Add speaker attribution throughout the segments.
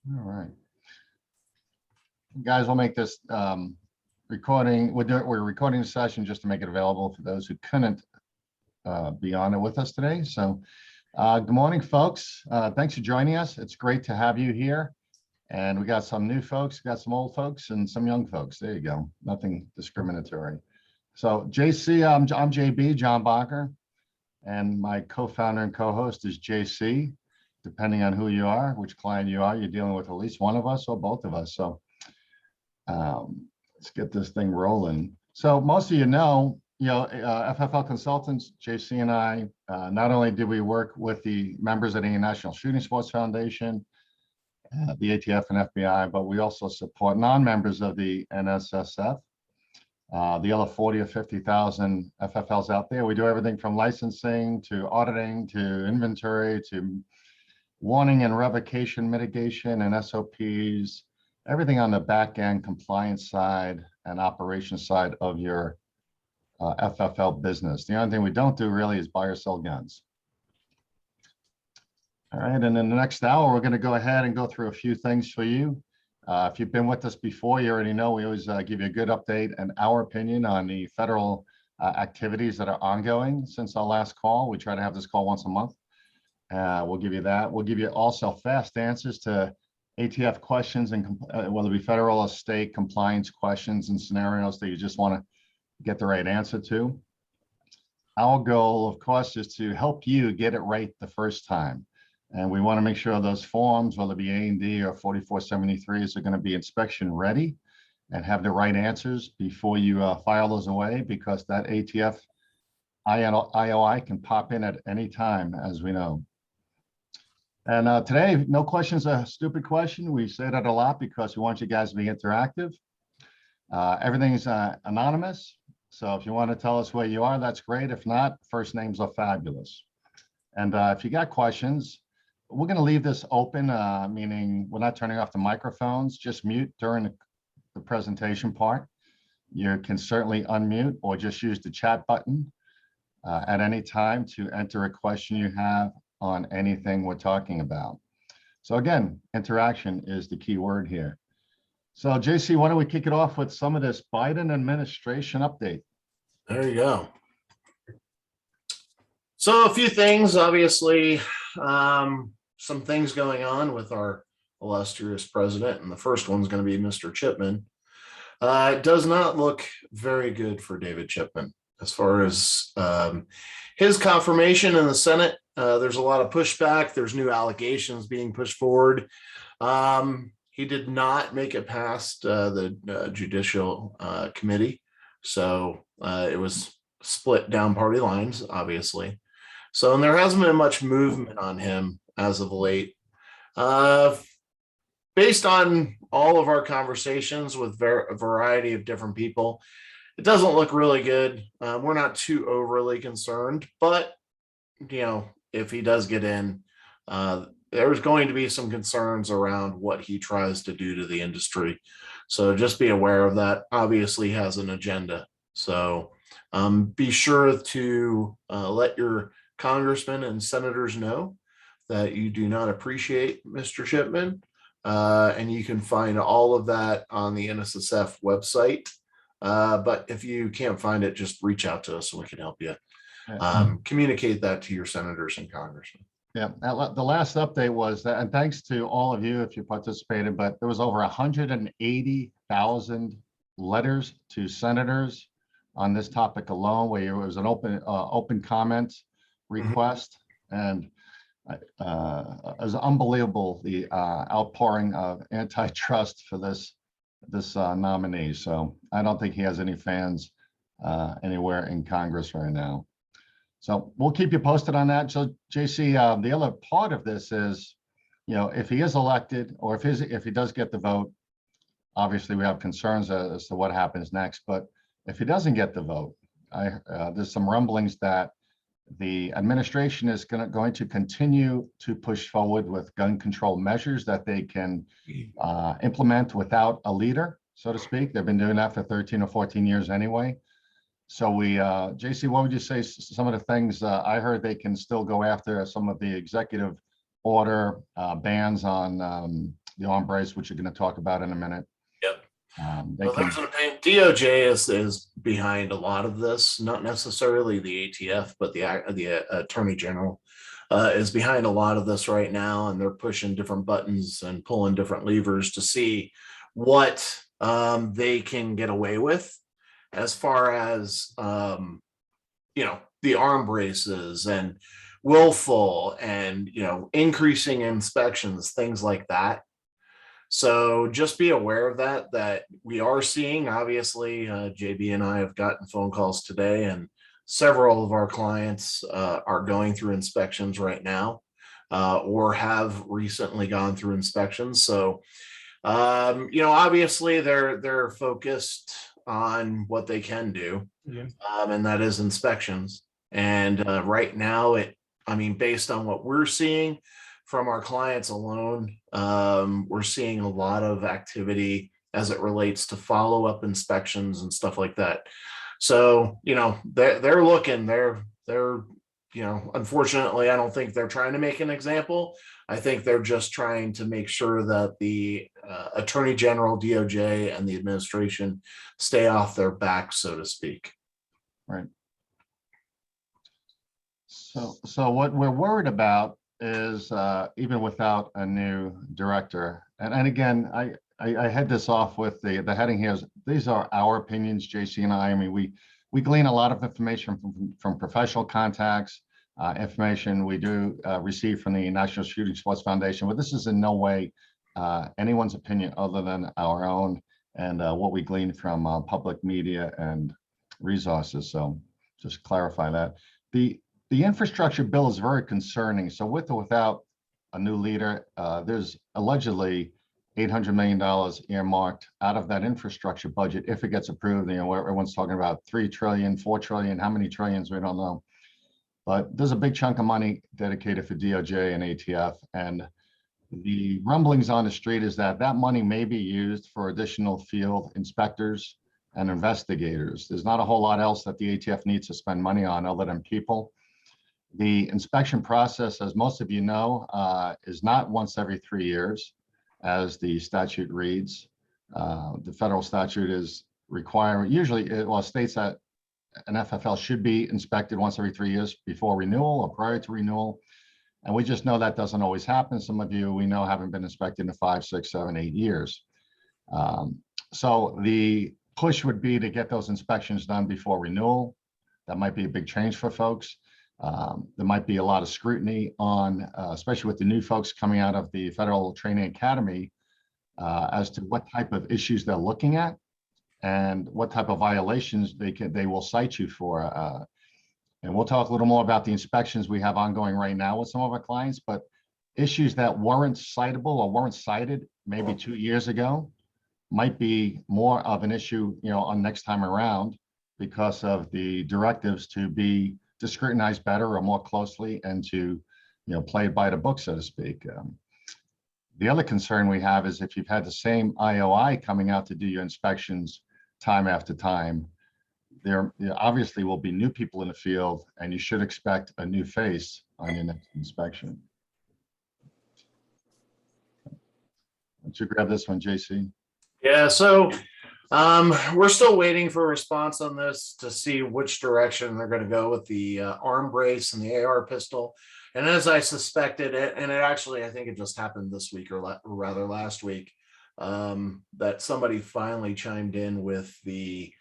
Speaker 1: All right. Guys, we'll make this recording. We're recording the session just to make it available for those who couldn't be on it with us today. So good morning, folks. Thanks for joining us. It's great to have you here. And we got some new folks, got some old folks, and some young folks. There you go. Nothing discriminatory. So JC, I'm JB, John Bacher, and my co-founder and co-host is JC. Depending on who you are, which client you are, you're dealing with at least one of us or both of us. So let's get this thing rolling. So most of you know, FFL Consultants, JC and I, not only did we work with the members of the National Shooting Sports Foundation, the ATF and FBI, but we also support non-members of the NSSF, the other 40 or 50,000 FFLs out there. We do everything from licensing to auditing to inventory to warning and revocation mitigation and SOPs, everything on the back end compliance side and operations side of your FFL business. The only thing we don't do really is buy or sell guns. All right, and in the next hour, we're going to go ahead and go through a few things for you. If you've been with us before, you already know we always give you a good update and our opinion on the federal activities that are ongoing since our last call. We try to have this call once a month. We'll give you that. We'll give you also fast answers to ATF questions and whether it be federal or state compliance questions and scenarios that you just want to get the right answer to. Our goal, of course, is to help you get it right the first time. And we want to make sure those forms, whether it be A&D or 4473s, are going to be inspection ready and have the right answers before you file those away, because that ATF IOI can pop in at any time, as we know. And today, no question's a stupid question. We say that a lot because we want you guys to be interactive. Everything's anonymous. So if you want to tell us where you are, that's great. If not, first names are fabulous. And if you got questions, we're going to leave this open, meaning we're not turning off the microphones, just mute during the presentation part. You can certainly unmute or just use the chat button at any time to enter a question you have on anything we're talking about. So again, interaction is the key word here. So JC, why don't we kick it off with some of this Biden administration update?
Speaker 2: There you go. So a few things, obviously, some things going on with our illustrious president, and the first one's going to be Mr. Chipman. It does not look very good for David Chipman as far as his confirmation in the Senate. There's a lot of pushback. There's new allegations being pushed forward. He did not make it past the Judicial Committee. So it was split down party lines, obviously. So, and there hasn't been much movement on him as of late. Based on all of our conversations with a variety of different people, it doesn't look really good. We're not too overly concerned, but, if he does get in, there's going to be some concerns around what he tries to do to the industry. So just be aware of that. Obviously he has an agenda. So be sure to let your congressmen and senators know that you do not appreciate Mr. Chipman. And you can find all of that on the NSSF website. But if you can't find it, just reach out to us and we can help you. Communicate that to your senators and congressmen.
Speaker 1: Yeah, the last update was that, and thanks to all of you if you participated, but there was over 180,000 letters to senators on this topic alone, where it was an open comment request, and it was unbelievable, the outpouring of antitrust for this nominee. So I don't think he has any fans anywhere in Congress right now. So we'll keep you posted on that. So JC, the other part of this is, if he is elected, or if he does get the vote, obviously we have concerns as to what happens next. But if he doesn't get the vote, there's some rumblings that the administration is going to continue to push forward with gun control measures that they can implement without a leader, so to speak. They've been doing that for 13 or 14 years anyway. So JC, what would you say some of the things I heard? They can still go after some of the executive order bans on the arm brace, which you're going to talk about in a minute.
Speaker 2: Yep.
Speaker 1: They
Speaker 2: Well,
Speaker 1: can,
Speaker 2: there's an opinion. DOJ is behind a lot of this, not necessarily the ATF, but the Attorney General is behind a lot of this right now, and they're pushing different buttons and pulling different levers to see what they can get away with as far as the arm braces and willful and increasing inspections, things like that. So just be aware of that we are seeing, obviously, JB and I have gotten phone calls today, and several of our clients are going through inspections right now or have recently gone through inspections. So, obviously they're focused on what they can do, and that is inspections. And right now, based on what we're seeing from our clients alone, we're seeing a lot of activity as it relates to follow-up inspections and stuff like that. So, they're looking, unfortunately, I don't think they're trying to make an example. I think they're just trying to make sure that the Attorney General, DOJ, and the administration stay off their back, so to speak.
Speaker 1: right. So what we're worried about is even without a new director, and again, I had this off with the heading here is these are our opinions, JC and I. I mean, we glean a lot of information from professional contacts, information we do receive from the National Shooting Sports Foundation, but this is in no way anyone's opinion other than our own and what we glean from public media and resources. So just clarify that. The infrastructure bill is very concerning. So with or without a new leader, there's allegedly $800 million earmarked out of that infrastructure budget if it gets approved. Everyone's talking about 3 trillion, 4 trillion, how many trillions, we don't know. But there's a big chunk of money dedicated for DOJ and ATF. And the rumblings on the street is that money may be used for additional field inspectors and investigators. There's not a whole lot else that the ATF needs to spend money on other than people. The inspection process, as most of you know, is not once every 3 years, as the statute reads. The federal statute is requiring, usually, states that an FFL should be inspected once every 3 years before renewal or prior to renewal. And we just know that doesn't always happen. Some of you we know haven't been inspected in 5, 6, 7, 8 years. So the push would be to get those inspections done before renewal. That might be a big change for folks. There might be a lot of scrutiny on, especially with the new folks coming out of the Federal Training Academy, as to what type of issues they're looking at and what type of violations they will cite you for. And we'll talk a little more about the inspections we have ongoing right now with some of our clients, but issues that weren't citable or weren't cited maybe 2 years ago might be more of an issue, on next time around because of the directives to scrutinize better or more closely and to, play it by the book, so to speak. The other concern we have is if you've had the same IOI coming out to do your inspections time after time, there obviously will be new people in the field, and you should expect a new face on your next inspection. Why don't you grab this one, JC?
Speaker 2: Yeah, so we're still waiting for a response on this to see which direction they're going to go with the arm brace and the AR pistol. And as I suspected it, and I think it just happened this week or rather last week, that somebody finally chimed in with the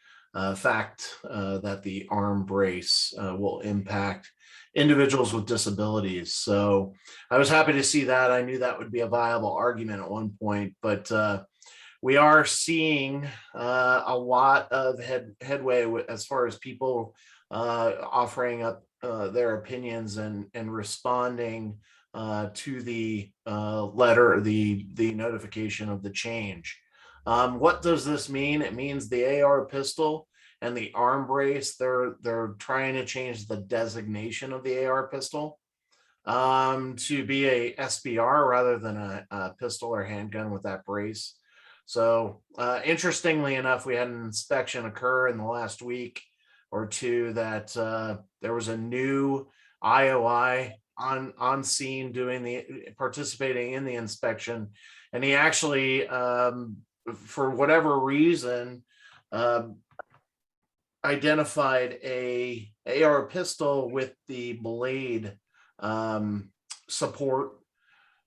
Speaker 2: fact that the arm brace will impact individuals with disabilities. So I was happy to see that. I knew that would be a viable argument at one point, but we are seeing a lot of headway as far as people offering up their opinions and responding to the letter, the notification of the change. What does this mean? It means the AR pistol and the arm brace, they're trying to change the designation of the AR pistol to be a SBR rather than a pistol or handgun with that brace. So interestingly enough, we had an inspection occur in the last week or two that there was a new IOI on scene participating in the inspection, and he actually, for whatever reason, identified a AR pistol with the blade support,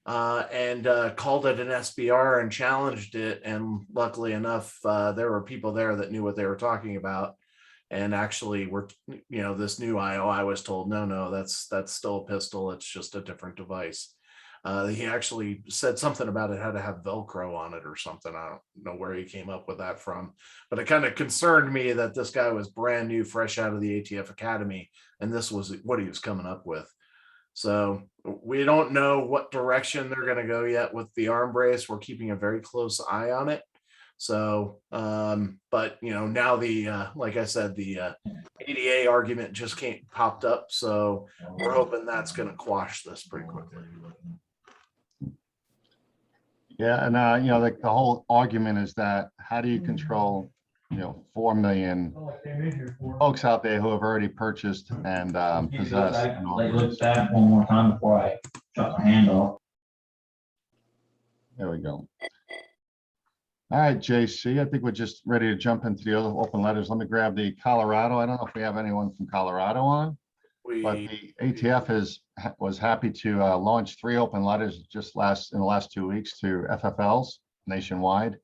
Speaker 2: and called it an SBR and challenged it. And luckily enough, there were people there that knew what they were talking about, and actually were, this new IOI was told, no, that's still a pistol. It's just a different device. He actually said something about it had to have Velcro on it or something. I don't know where he came up with that from, but it kind of concerned me that this guy was brand new, fresh out of the ATF Academy, and this was what he was coming up with. So we don't know what direction they're going to go yet with the arm brace. We're keeping a very close eye on it. So, but now like I said, the ADA argument just popped up. So we're hoping that's going to quash this pretty quickly.
Speaker 1: Yeah, and the whole argument is that how do you control 4 million folks out there who have already purchased and possessed.
Speaker 3: Look back one more time before I shut my hand off.
Speaker 1: There we go. All right, JC, I think we're just ready to jump into the other open letters. Let me grab the Colorado. I don't know if we have anyone from Colorado on, but the ATF was happy to launch 3 open letters just in the last 2 weeks to FFLs nationwide.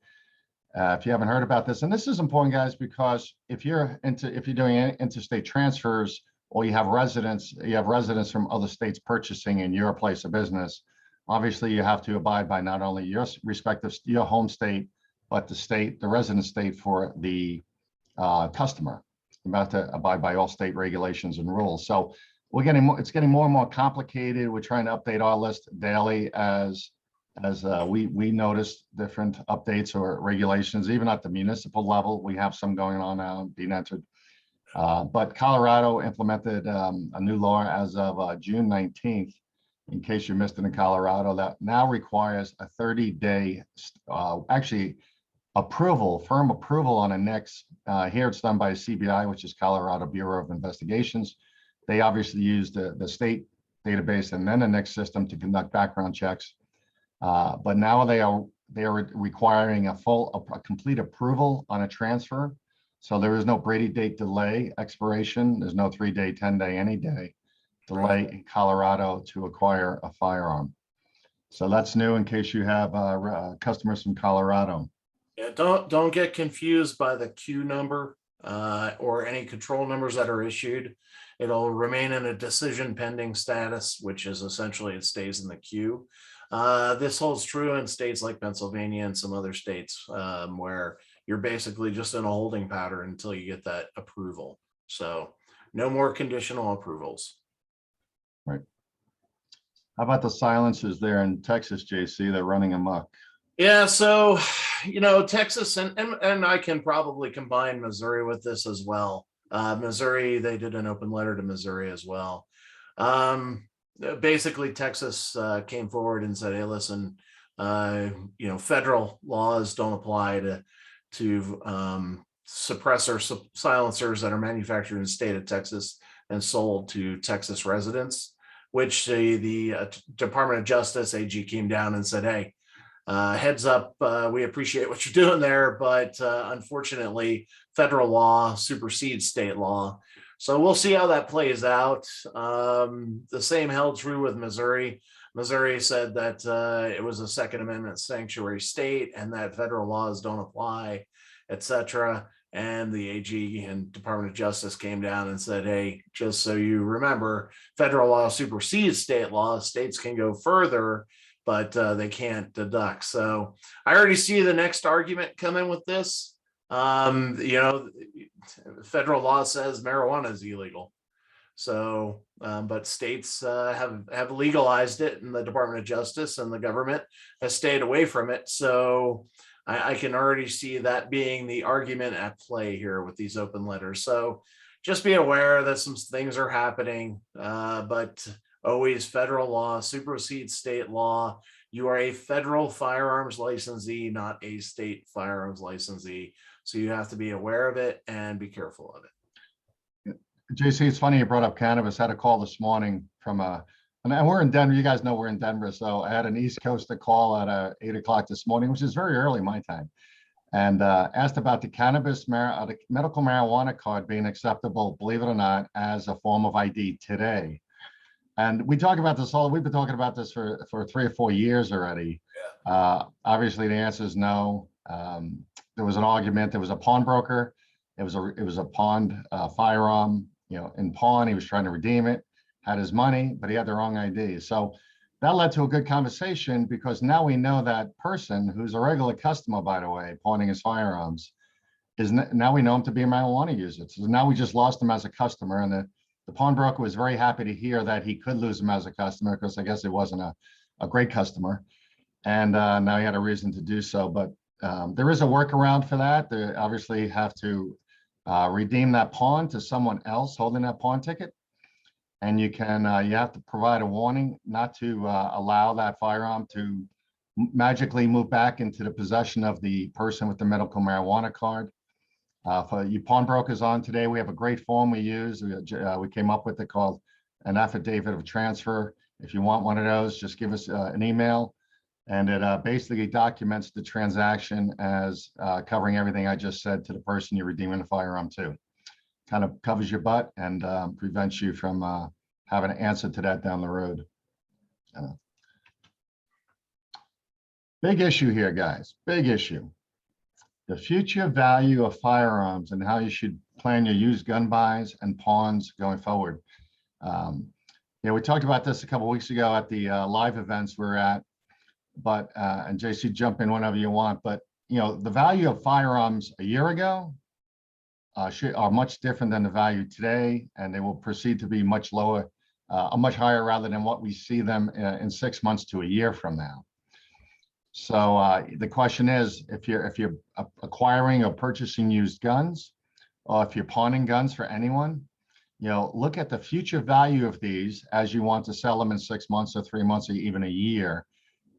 Speaker 1: If you haven't heard about this, and this is important, guys, because if you're doing interstate transfers, or you have residents from other states purchasing in your place of business, obviously you have to abide by not only your home state, but the resident state for the customer. You're about to abide by all state regulations and rules. So it's getting more and more complicated. We're trying to update our list daily as we notice different updates or regulations, even at the municipal level. We have some going on now being entered. But Colorado implemented a new law as of June 19th, in case you missed it in Colorado, that now requires a 30-day, actually firm approval on a NICS. Here it's done by CBI, which is Colorado Bureau of Investigations. They obviously use the state database and then the NICS system to conduct background checks. But now they are requiring a complete approval on a transfer. So there is no Brady date delay expiration. There's no 3-day, 10-day, any day delay in Colorado to acquire a firearm. So that's new in case you have customers from Colorado.
Speaker 2: Yeah, don't get confused by the queue number or any control numbers that are issued. It'll remain in a decision pending status, which is essentially it stays in the queue. This holds true in states like Pennsylvania and some other states where you're basically just in a holding pattern until you get that approval. So no more conditional approvals.
Speaker 1: Right. How about the silencers there in Texas, JC? They're running amok.
Speaker 2: Yeah, so Texas and I can probably combine Missouri with this as well. Missouri, they did an open letter to Missouri as well. Basically, Texas came forward and said, hey, listen, federal laws don't apply to suppressor silencers that are manufactured in the state of Texas and sold to Texas residents, which the Department of Justice AG came down and said, hey, heads up, we appreciate what you're doing there, but unfortunately, federal law supersedes state law. So we'll see how that plays out. The same held true with Missouri. Missouri said that it was a Second Amendment sanctuary state and that federal laws don't apply, etc. And the AG and Department of Justice came down and said, hey, just so you remember, federal law supersedes state law. States can go further, but they can't deduct. So I already see the next argument coming with this. Federal law says marijuana is illegal. So, but states have legalized it, and the Department of Justice and the government has stayed away from it. So I can already see that being the argument at play here with these open letters. So just be aware that some things are happening, but always federal law supersedes state law. You are a federal firearms licensee, not a state firearms licensee. So you have to be aware of it and be careful of it.
Speaker 1: JC, it's funny you brought up cannabis. I had a call this morning from a And we're in Denver. You guys know we're in Denver. So I had an East Coaster call at 8 o'clock this morning, which is very early my time, and asked about the the medical marijuana card being acceptable, believe it or not, as a form of ID today. And we talk about this we've been talking about this for 3 or 4 years already. Obviously, the answer is no. There was an argument. There was a pawnbroker. It was a pawned firearm, in pawn. He was trying to redeem it, had his money, but he had the wrong ID. So that led to a good conversation, because now we know that person, who's a regular customer, by the way, pawning his firearms, now we know him to be a marijuana user. So now we just lost him as a customer, and the pawnbroker was very happy to hear that he could lose him as a customer, because I guess it wasn't a great customer. And now he had a reason to do so. But there is a workaround for that. They obviously have to redeem that pawn to someone else holding that pawn ticket. And you have to provide a warning not to allow that firearm to magically move back into the possession of the person with the medical marijuana card. For you pawnbrokers on today, we have a great form we use. We came up with it called an Affidavit of Transfer. If you want one of those, just give us an email, and it basically documents the transaction as covering everything I just said to the person you're redeeming the firearm to. Kind of covers your butt and prevents you from having an answer to that down the road. Big issue here, guys. Big issue. The future value of firearms and how you should plan your used gun buys and pawns going forward. We talked about this a couple of weeks ago at the live events we're at, but and JC, jump in whenever you want. But the value of firearms a year ago are much different than the value today, and they will proceed to be much lower, much higher rather than what we see them in 6 months to a year from now. So the question is, if you're acquiring or purchasing used guns, or if you're pawning guns for anyone, look at the future value of these as you want to sell them in 6 months or 3 months or even a year,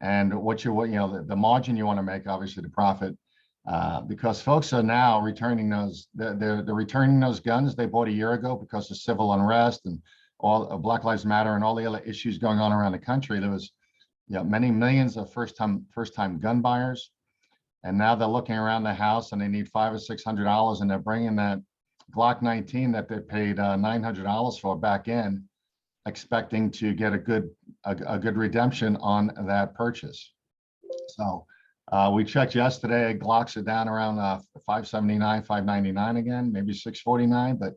Speaker 1: and the margin you want to make, obviously the profit, because folks are now returning those. They're returning those guns they bought a year ago because of civil unrest and all Black Lives Matter and all the other issues going on around the country. There was many millions of first-time gun buyers, and now they're looking around the house and they need $500 or $600, and they're bringing that Glock 19 that they paid $900 for back in, expecting to get a good redemption on that purchase. So we checked yesterday. Glocks are down around $579, $599 again, maybe $649, but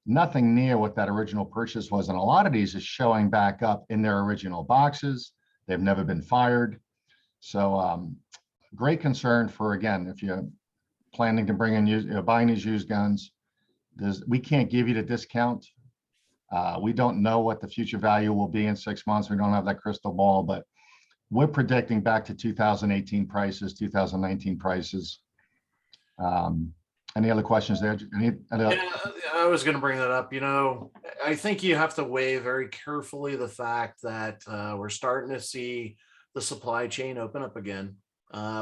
Speaker 1: nothing near what that original purchase was. And a lot of these is showing back up in their original boxes. They've never been fired. So great concern for, again, if you're planning to bring in buying these used guns, we can't give you the discount. We don't know what the future value will be in 6 months. We don't have that crystal ball, but we're predicting back to 2018 prices, 2019 prices. Any other questions there?
Speaker 2: Yeah, I was going to bring that up. I think you have to weigh very carefully the fact that we're starting to see the supply chain open up again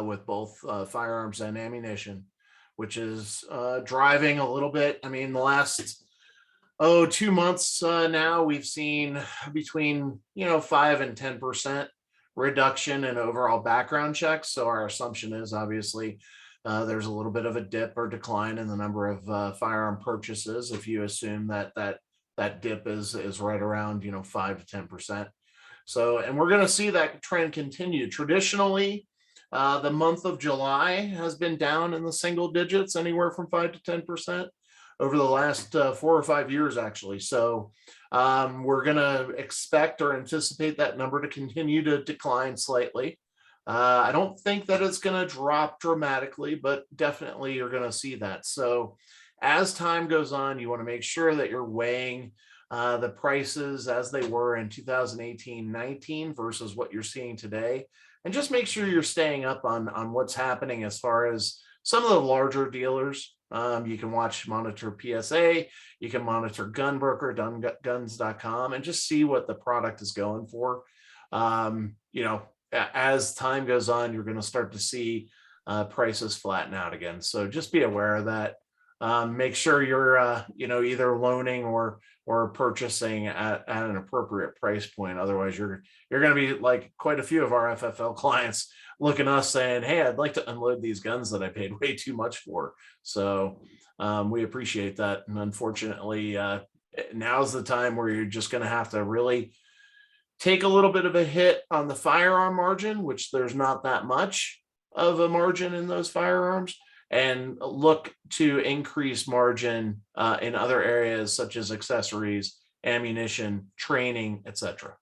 Speaker 2: with both firearms and ammunition, which is driving a little bit. I mean, the last 2 months now, we've seen between 5 and 10% reduction in overall background checks. So our assumption is obviously there's a little bit of a dip or decline in the number of firearm purchases, if you assume that dip is right around 5 to 10%. So, and we're going to see that trend continue. Traditionally, the month of July has been down in the single digits, anywhere from 5 to 10% over the last 4 or 5 years, actually. So we're going to expect or anticipate that number to continue to decline slightly. I don't think that it's going to drop dramatically, but definitely you're going to see that. So as time goes on, you want to make sure that you're weighing the prices as they were in 2018-19 versus what you're seeing today. And just make sure you're staying up on what's happening as far as some of the larger dealers. You can monitor PSA, you can monitor Gunbroker, guns.com, and just see what the product is going for. As time goes on, you're going to start to see prices flatten out again. So just be aware of that. make sure you're, either loaning or purchasing at an appropriate price point. Otherwise, you're going to be like quite a few of our FFL clients looking at us saying, "Hey, I'd like to unload these guns that I paid way too much for." So we appreciate that, and unfortunately, now's the time where you're just going to have to really take a little bit of a hit on the firearm margin, which there's not that much of a margin in those firearms, and look to increase margin in other areas such as accessories, ammunition, training, etc.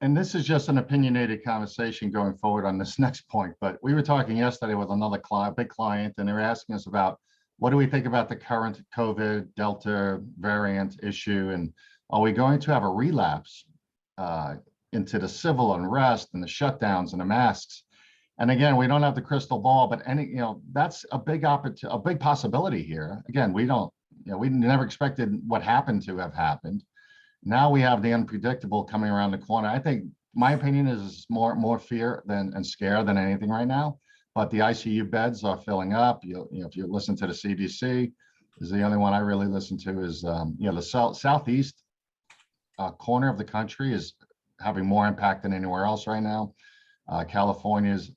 Speaker 1: And this is just an opinionated conversation going forward on this next point, but we were talking yesterday with another client, big client, and they were asking us about what do we think about the current COVID Delta variant issue, and are we going to have a relapse into the civil unrest and the shutdowns and the masks? And again, we don't have the crystal ball, but that's a big possibility here. Again, we never expected what happened to have happened. Now we have the unpredictable coming around the corner. I think my opinion is more fear and scare than anything right now. But the ICU beds are filling up. If you listen to the CDC, is the only one I really listen to is the southeast corner of the country is having more impact than anywhere else right now. California is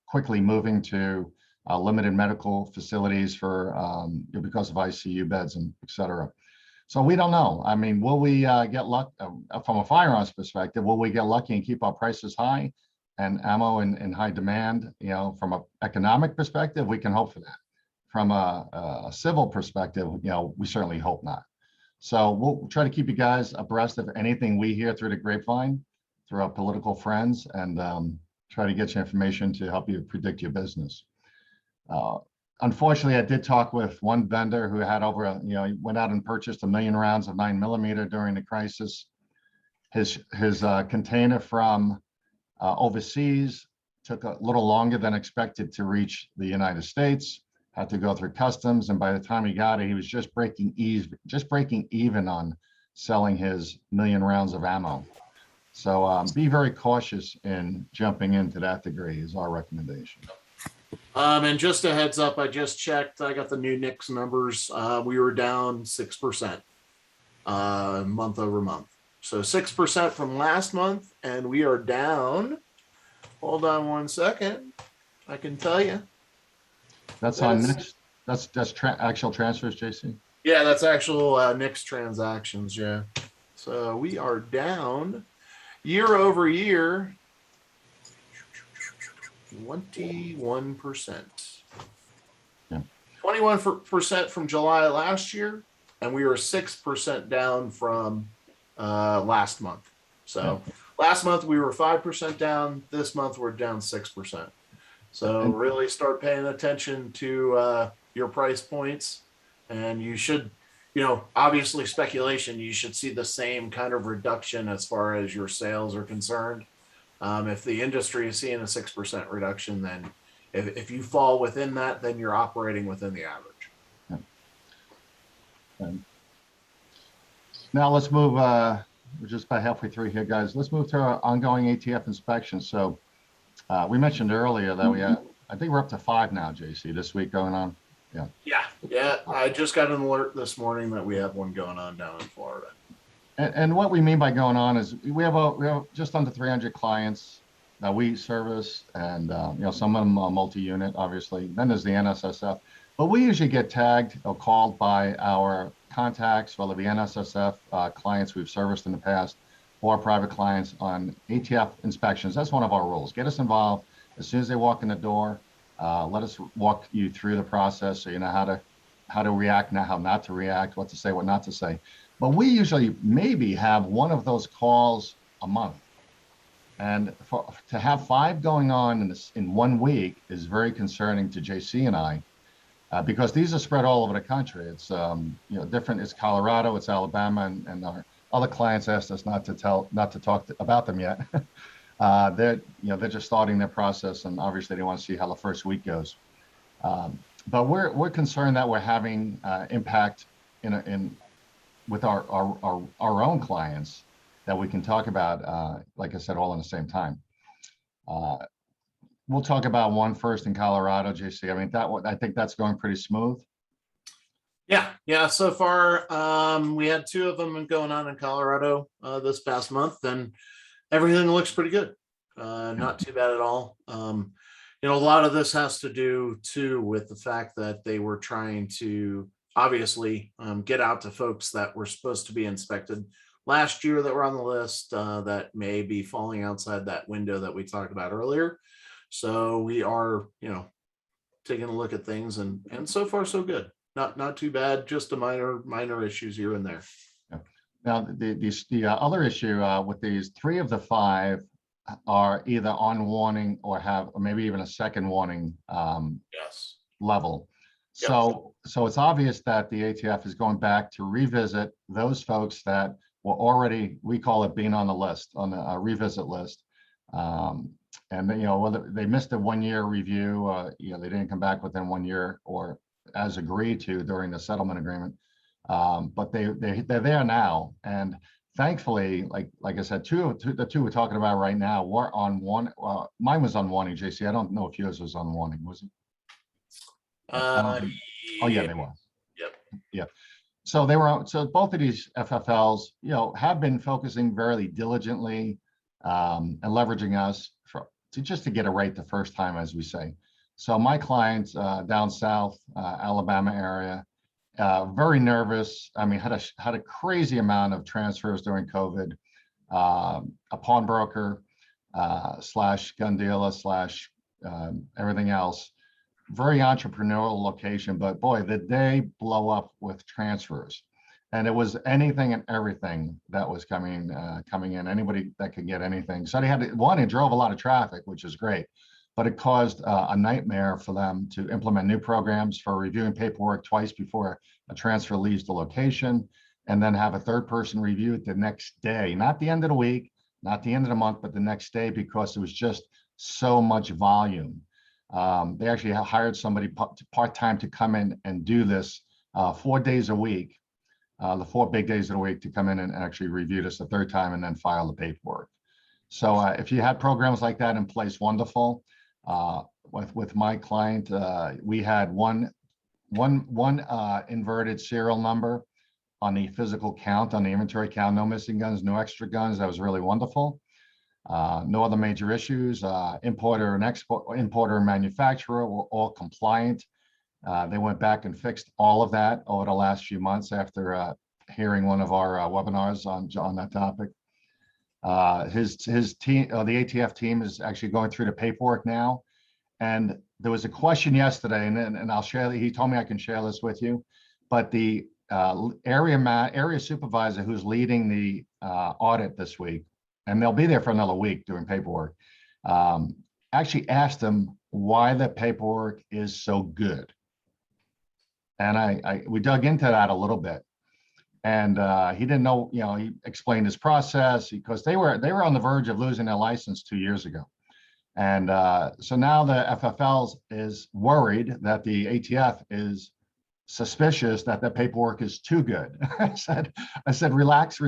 Speaker 1: quickly moving to limited medical facilities because of ICU beds and et cetera. So we don't know. I mean, will we get luck from a firearms perspective? Will we get lucky and keep our prices high and ammo in high demand? From an economic perspective, we can hope for that. From a civil perspective, we certainly hope not. So we'll try to keep you guys abreast of anything we hear through the grapevine, through our political friends, and try to get you information to help you predict your business. Unfortunately, I did talk with one vendor who had he went out and purchased 1 million rounds of 9mm during the crisis. His container from overseas took a little longer than expected to reach the United States, had to go through customs, and by the time he got it, he was just breaking even on selling his 1 million rounds of ammo. So be very cautious in jumping into that degree is our recommendation.
Speaker 2: And just a heads up, I just checked. I got the new NICS numbers. We were down 6% month over month. So 6% from last month, and we are down. Hold on one second. I can tell you.
Speaker 1: That's on NICS. That's actual transfers, JC.
Speaker 2: Yeah, that's actual NICS transactions. Yeah. So we are down year over year 21%.
Speaker 1: Yeah.
Speaker 2: 21% from July last year, and we were 6% down from last month. So last month we were 5% down. This month we're down 6%. So really start paying attention to your price points, and you should, obviously speculation, you should see the same kind of reduction as far as your sales are concerned. If the industry is seeing a 6% reduction, then if you fall within that, then you're operating within the average.
Speaker 1: Yeah. Now let's move, we're just about halfway through here, guys. Let's move to our ongoing ATF inspection. So we mentioned earlier that we have, I think we're up to 5 now, JC, this week going on.
Speaker 2: Yeah. I just got an alert this morning that we have one going on down in Florida.
Speaker 1: And what we mean by going on is we have just under 300 clients that we service, and some of them are multi-unit, obviously. Then there's the NSSF, but we usually get tagged or called by our contacts, whether the NSSF clients we've serviced in the past or private clients on ATF inspections. That's one of our rules. Get us involved as soon as they walk in the door. Let us walk you through the process so you know how to react, how not to react, what to say, what not to say. But we usually maybe have one of those calls a month. And to have 5 going on in 1 week is very concerning to JC and I, because these are spread all over the country. It's different. It's Colorado, it's Alabama, and our other clients asked us not to talk about them yet. They're just starting their process, and obviously they want to see how the first week goes. But we're concerned that we're having impact with our own clients that we can talk about, like I said, all in the same time. We'll talk about one first in Colorado, JC. I mean, I think that's going pretty smooth.
Speaker 2: Yeah. So far, we had 2 of them going on in Colorado this past month, and everything looks pretty good. Not too bad at all. A lot of this has to do too with the fact that they were trying to obviously get out to folks that were supposed to be inspected last year that were on the list that may be falling outside that window that we talked about earlier. So we are, taking a look at things, and so far so good. Not too bad. Just a minor issues here and there.
Speaker 1: Now, the other issue with these, 3 of the 5 are either on warning or maybe even a second warning
Speaker 2: Yes.
Speaker 1: level.
Speaker 2: Yep.
Speaker 1: So it's obvious that the ATF is going back to revisit those folks that were already, we call it being on the list, on the revisit list. And then, whether they missed a 1-year review, they didn't come back within 1 year or as agreed to during the settlement agreement. But they're there now, and thankfully, like I said, the 2 we're talking about right now were on one. Mine was on warning, JC. I don't know if yours was on warning, was it? Oh yeah, they were.
Speaker 2: Yep.
Speaker 1: Yeah. So both of these FFLs, have been focusing very diligently and leveraging us just to get it right the first time, as we say. So my clients down south, Alabama area, very nervous. I mean, had a crazy amount of transfers during COVID. A pawnbroker slash gun dealer slash everything else. Very entrepreneurial location, but boy, did they blow up with transfers. And it was anything and everything that was coming in. Anybody that could get anything. So they had it drove a lot of traffic, which is great. But it caused a nightmare for them to implement new programs for reviewing paperwork twice before a transfer leaves the location, and then have a 3rd person review it the next day, not the end of the week, not the end of the month, but the next day, because it was just so much volume. They actually hired somebody part-time to come in and do this 4 days a week, the 4 big days of the week, to come in and actually review this the 3rd time and then file the paperwork. So if you had programs like that in place, wonderful. With my client, we had one inverted serial number on the physical count, on the inventory count, no missing guns, no extra guns. That was really wonderful. No other major issues. Importer and manufacturer were all compliant. They went back and fixed all of that over the last few months after hearing one of our webinars on that topic. His team, the ATF team, is actually going through the paperwork now. And there was a question yesterday, and I'll share. He told me I can share this with you, but the area supervisor who's leading the audit this week, and they'll be there for another week doing paperwork, actually asked him why the paperwork is so good. And we dug into that a little bit. And he didn't know, he explained his process, because they were on the verge of losing their license 2 years ago. And so now the FFLs is worried that the ATF is suspicious that the paperwork is too good. I said, relax.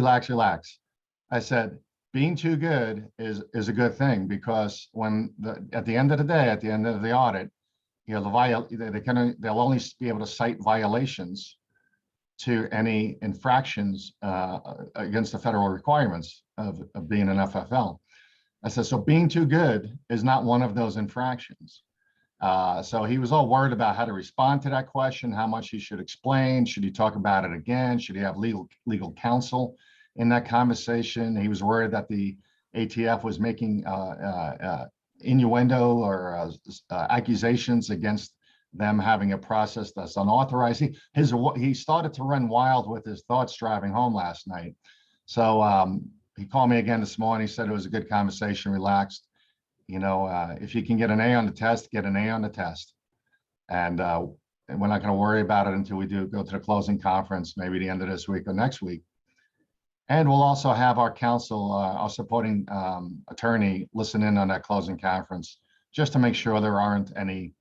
Speaker 1: I said, being too good is a good thing, because at the end of the day, at the end of the audit, they'll only be able to cite violations to any infractions against the federal requirements of being an FFL. I said, so being too good is not one of those infractions. So he was all worried about how to respond to that question, how much he should explain, should he talk about it again, should he have legal counsel in that conversation. He was worried that the ATF was making innuendo or accusations against them having a process that's unauthorized. He started to run wild with his thoughts driving home last night. So he called me again this morning. He said it was a good conversation, relaxed. If you can get an A on the test, get an A on the test. And we're not going to worry about it until we go to the closing conference, maybe the end of this week or next week. And we'll also have our counsel, our supporting attorney, listen in on that closing conference, just to make sure there aren't any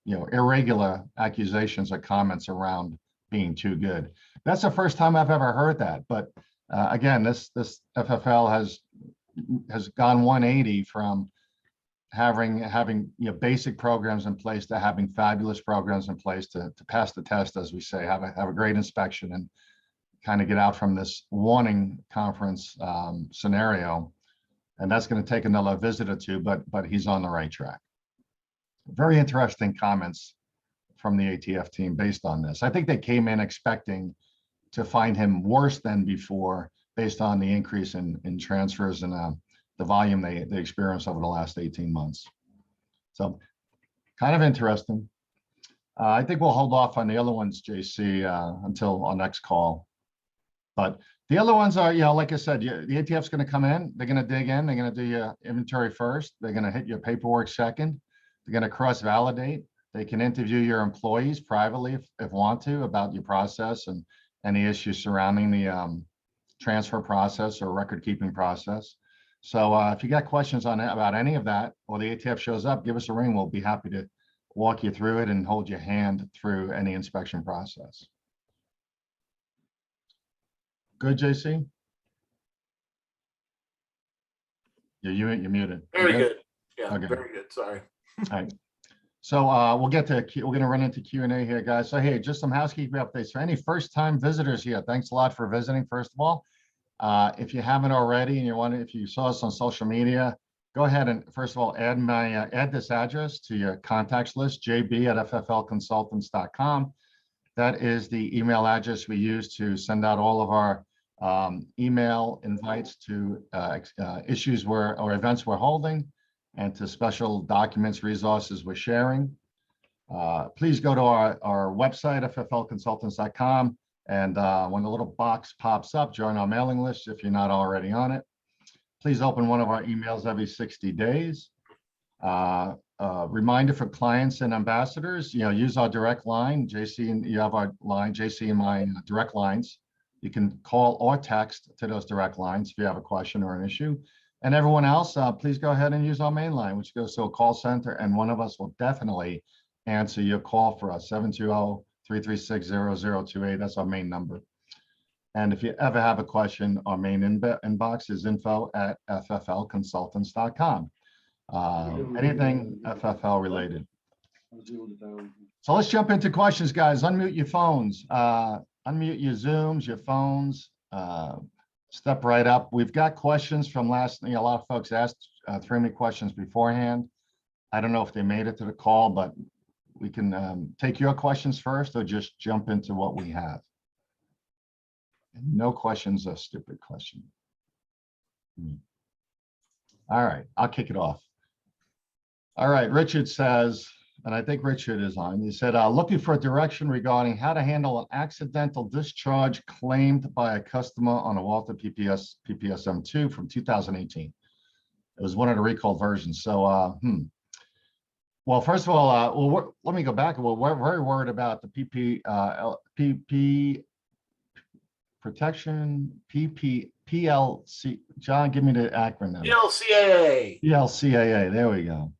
Speaker 1: irregular accusations or comments around being too good. That's the first time I've ever heard that. But again, this FFL has gone 180 from having basic programs in place to having fabulous programs in place to pass the test, as we say, have a great inspection and kind of get out from this warning conference scenario. And that's going to take another visit or two, but he's on the right track. Very interesting comments from the ATF team based on this. I think they came in expecting to find him worse than before based on the increase in transfers and the volume they experienced over the last 18 months. So kind of interesting. I think we'll hold off on the other ones, JC, until our next call. But the other ones are, like I said, the ATF's going to come in, they're going to dig in, they're going to do your inventory first, they're going to hit your paperwork second, they're going to cross-validate. They can interview your employees privately if want to about your process and any issues surrounding the transfer process or record-keeping process. So if you got questions on about any of that, or the ATF shows up, give us a ring. We'll be happy to walk you through it and hold your hand through any inspection process. Good, JC? You're muted.
Speaker 2: Very good. Yeah,
Speaker 1: Okay.
Speaker 2: very good. Sorry.
Speaker 1: All right. So we're going to run into Q&A here, guys. So hey, just some housekeeping updates for any first-time visitors here. Thanks a lot for visiting, first of all. If you haven't already and if you saw us on social media, go ahead and first of all, add this address to your contacts list, jb@fflconsultants.com. That is the email address we use to send out all of our email invites to issues or events we're holding and to special documents, resources we're sharing. Please go to our website, FFLconsultants.com. And when the little box pops up, join our mailing list if you're not already on it. Please open one of our emails every 60 days. Reminder for clients and ambassadors, use our direct line. JC, and you have our line, JC and my direct lines. You can call or text to those direct lines if you have a question or an issue. And everyone else, please go ahead and use our main line, which goes to a call center, and one of us will definitely answer your call for us, 720-336-0028. That's our main number. And if you ever have a question, our main inbox is info@fflconsultants.com. Anything FFL related. So let's jump into questions, guys. Unmute your phones, unmute your Zooms, your phones, step right up. We've got questions from a lot of folks asked 3 me questions beforehand. I don't know if they made it to the call, but we can take your questions first or just jump into what we have. And no questions, a stupid question. All right, I'll kick it off. All right, Richard says, and I think Richard is on, he said, looking for a direction regarding how to handle an accidental discharge claimed by a customer on a Walther PPSM2 from 2018. It was one of the recalled versions. So, well, first of all, let me go back. Well, we're very worried about the PP protection, PLC. John, give me the acronym. PLCAA. There we go.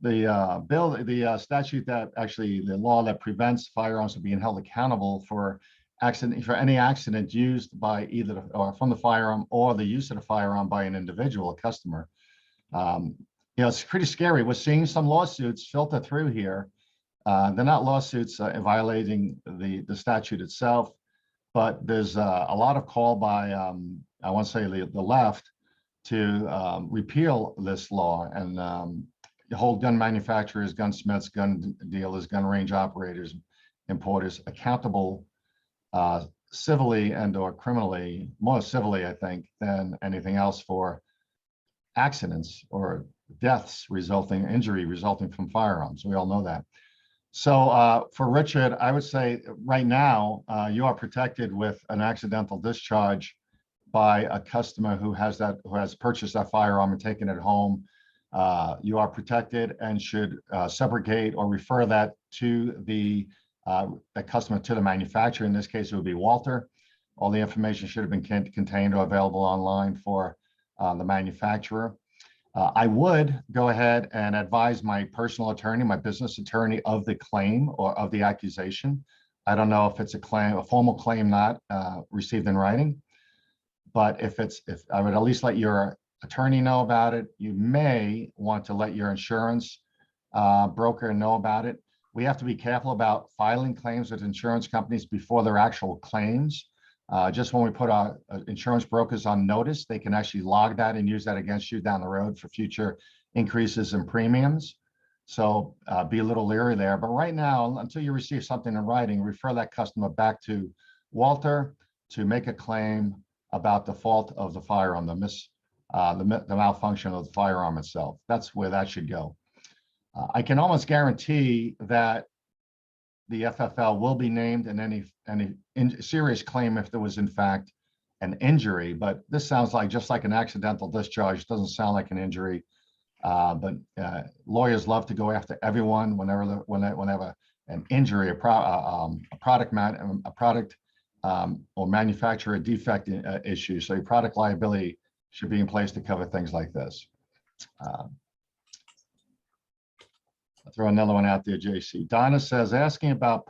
Speaker 1: The statute that actually the law that prevents firearms from being held accountable for any accident used by either or from the firearm or the use of the firearm by an individual, a customer. It's pretty scary. We're seeing some lawsuits filter through here. They're not lawsuits violating the statute itself, but there's a lot of call by I want to say the left to repeal this law and hold gun manufacturers, gunsmiths, gun dealers, gun range operators, importers accountable civilly and or criminally, more civilly, I think, than anything else for accidents or deaths injury resulting from firearms. We all know that. So for Richard, I would say right now you are protected with an accidental discharge by a customer who has purchased that firearm and taken it home. You are protected and should subrogate or refer that to the customer to the manufacturer. In this case, it would be Walther. All the information should have been contained or available online for the manufacturer. I would go ahead and advise my personal attorney, my business attorney, of the claim or of the accusation. I don't know if it's a formal claim not received in writing, but if I would at least let your attorney know about it. You may want to let your insurance broker know about it. We have to be careful about filing claims with insurance companies before they're actual claims. Just when we put our insurance brokers on notice, they can actually log that and use that against you down the road for future increases in premiums. So be a little leery there. But right now, until you receive something in writing, refer that customer back to Walter to make a claim about the fault of the firearm, the malfunction of the firearm itself. That's where that should go. I can almost guarantee that the FFL will be named in any serious claim if there was in fact an injury, but this sounds like just like an accidental discharge. Doesn't sound like an injury, but lawyers love to go after everyone whenever an injury, a product or manufacturer defect issue. So your product liability should be in place to cover things like this. I'll throw another one out there, JC. Donna says, asking about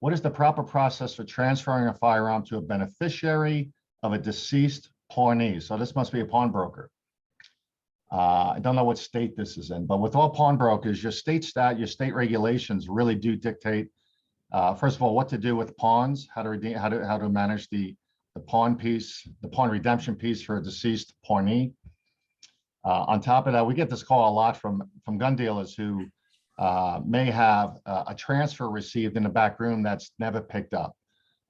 Speaker 1: what is the proper process for transferring a firearm to a beneficiary of a deceased pawnee? So this must be a pawnbroker. I don't know what state this is in, but with all pawnbrokers, your state regulations really do dictate, first of all, what to do with pawns, how to manage the pawn piece, the pawn redemption piece for a deceased pawnee. On top of that, we get this call a lot from gun dealers who may have a transfer received in the back room that's never picked up.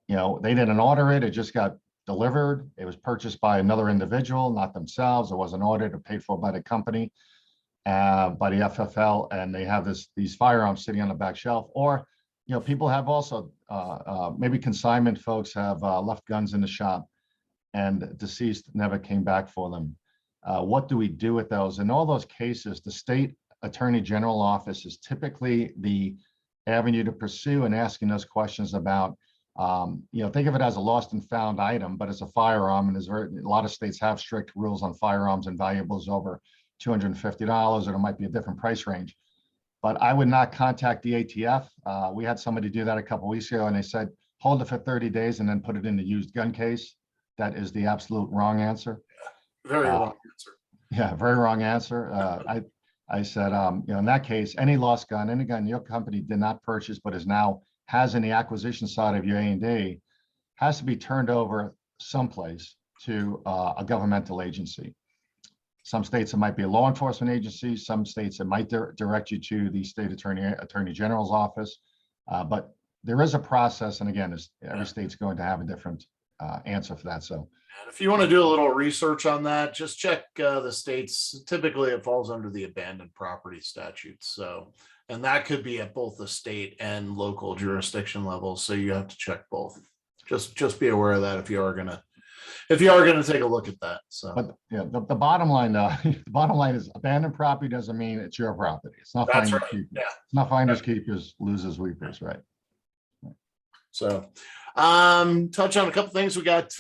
Speaker 1: You know, they didn't order it, it just got delivered. It was purchased by another individual, not themselves. It wasn't ordered or paid for by the company, by the FFL, and they have these firearms sitting on the back shelf. Or, you know, people have also, maybe consignment folks have left guns in the shop and deceased never came back for them. What do we do with those? In all those cases, the state attorney general office is typically the avenue to pursue and asking those questions about, you know, think of it as a lost and found item, but it's a firearm, and a lot of states have strict rules on firearms and valuables over $250, or it might be a different price range. But I would not contact the ATF. We had somebody do that a couple of weeks ago, and they said, hold it for 30 days and then put it in the used gun case. That is the absolute wrong answer.
Speaker 2: Very wrong answer.
Speaker 1: Yeah, very wrong answer. I said, you know, in that case, any lost gun, any gun your company did not purchase, but has in the acquisition side of your A&D, has to be turned over someplace to a governmental agency. Some states it might be a law enforcement agency. Some states it might direct you to the state attorney general's office. But there is a process, and again, every state's going to have a different answer for that. So.
Speaker 2: And if you want to do a little research on that, just check the states. Typically, it falls under the abandoned property statutes. So, and that could be at both the state and local jurisdiction levels. So you have to check both. Just be aware of that if you are gonna take a look at that. So,
Speaker 1: but yeah, the bottom line, the bottom line is abandoned property doesn't mean it's your property. It's not finders keepers. Yeah. It's not finders keepers, losers weepers, right?
Speaker 2: So, touch on a couple things. We got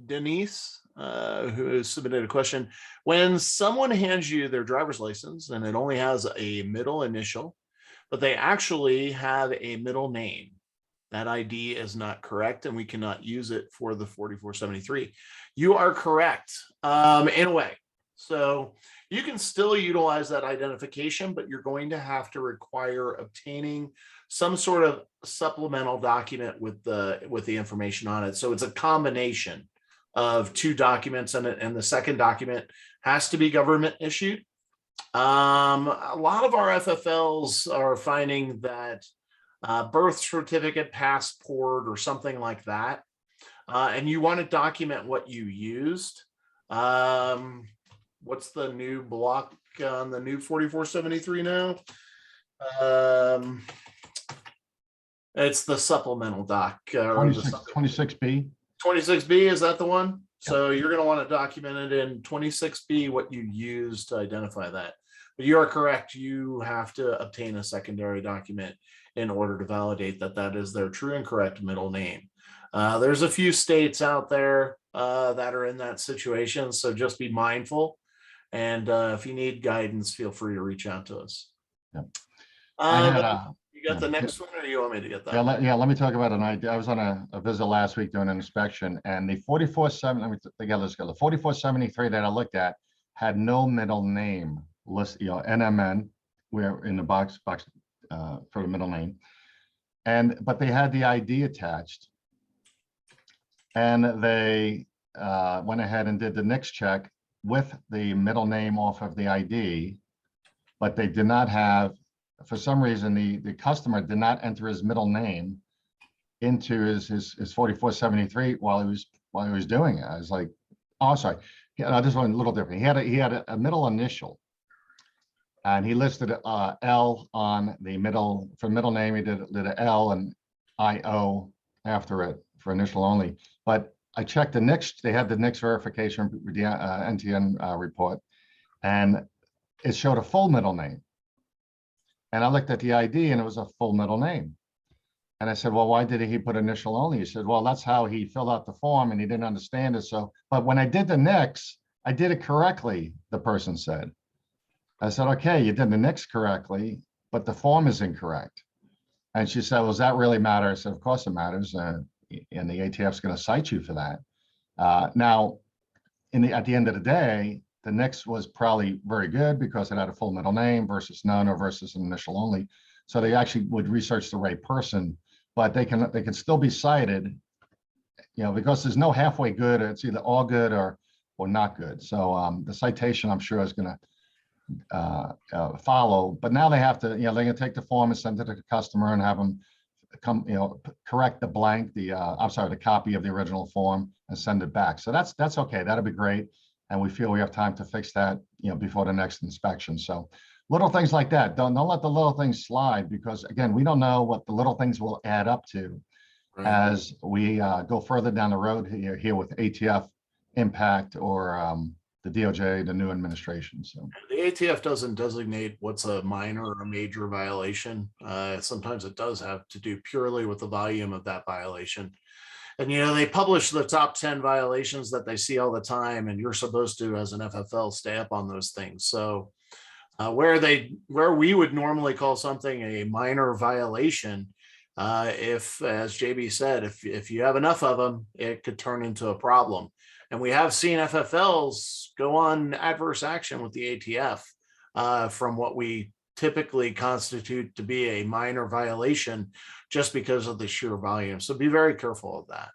Speaker 2: Denise, who has submitted a question. When someone hands you their driver's license and it only has a middle initial, but they actually have a middle name, that ID is not correct and we cannot use it for the 4473. You are correct in a way. So you can still utilize that identification, but you're going to have to require obtaining some sort of supplemental document with the information on it. So it's a combination of two documents, and the second document has to be government issued. A lot of our FFLs are finding that birth certificate, passport, or something like that, and you want to document what you used. What's the new block on the new 4473 now? It's the supplemental doc.
Speaker 1: 26B.
Speaker 2: 26B, is that the one? Yep. So you're going to want to document it in 26B what you use to identify that. But you are correct. You have to obtain a secondary document in order to validate that that is their true and correct middle name. There's a few states out there that are in that situation, so just be mindful. And if you need guidance, feel free to reach out to us.
Speaker 1: Yep.
Speaker 2: You got the next one, or you want me to get that?
Speaker 1: Let me talk about an idea. I was on a visit last week doing an inspection, and the 4470, let me together, let's go. The 4473 that I looked at had no middle name list, NMN, where in the box for the middle name. But they had the ID attached, and they went ahead and did the NICS check with the middle name off of the ID, but they did not have, for some reason, the customer did not enter his middle name into his 4473 while he was doing it. I was like, oh, sorry, this one a little different. He had a middle initial, and he listed L on the middle for middle name. He did an L and IO after it for initial only. But I checked the NICS. They had the NICS verification, the NTN report, and it showed a full middle name. And I looked at the ID, and it was a full middle name. And I said, well, why did he put initial only? He said, well, that's how he filled out the form, and he didn't understand it. So, but when I did the NICS, I did it correctly, the person said. I said, okay, you did the NICS correctly, but the form is incorrect. And she said, well, does that really matter? I said, of course it matters. And the ATF is going to cite you for that. Now, at the end of the day, the NICS was probably very good because it had a full middle name versus none or versus an initial only. So they actually would research the right person, but they can still be cited, because there's no halfway good. It's either all good or not good. So the citation, I'm sure, is going to follow. But now they have to, they're going to take the form and send it to the customer and have them correct the blank, the copy of the original form and send it back. So that's okay. That'll be great. And we feel we have time to fix that, before the next inspection. So little things like that. Don't let the little things slide, because again, we don't know what the little things will add up to as we go further down the road here with ATF impact or the DOJ, the new administration. So
Speaker 2: the ATF doesn't designate what's a minor or a major violation. Sometimes it does have to do purely with the volume of that violation. And, they publish the top 10 violations that they see all the time, and you're supposed to, as an FFL, stay up on those things. So where we would normally call something a minor violation, if, as JB said, if you have enough of them, it could turn into a problem. And we have seen FFLs go on adverse action with the ATF from what we typically constitute to be a minor violation just because of the sheer volume. So be very careful of that.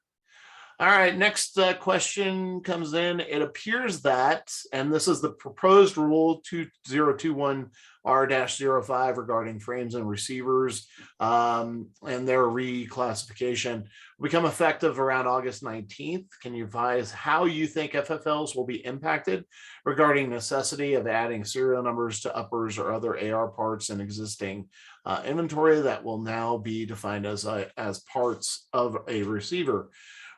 Speaker 2: All right, next question comes in. It appears that, and this is the proposed rule 2021R-05 regarding frames and receivers and their reclassification, will become effective around August 19th. Can you advise how you think FFLs will be impacted regarding necessity of adding serial numbers to uppers or other AR parts in existing inventory that will now be defined as parts of a receiver?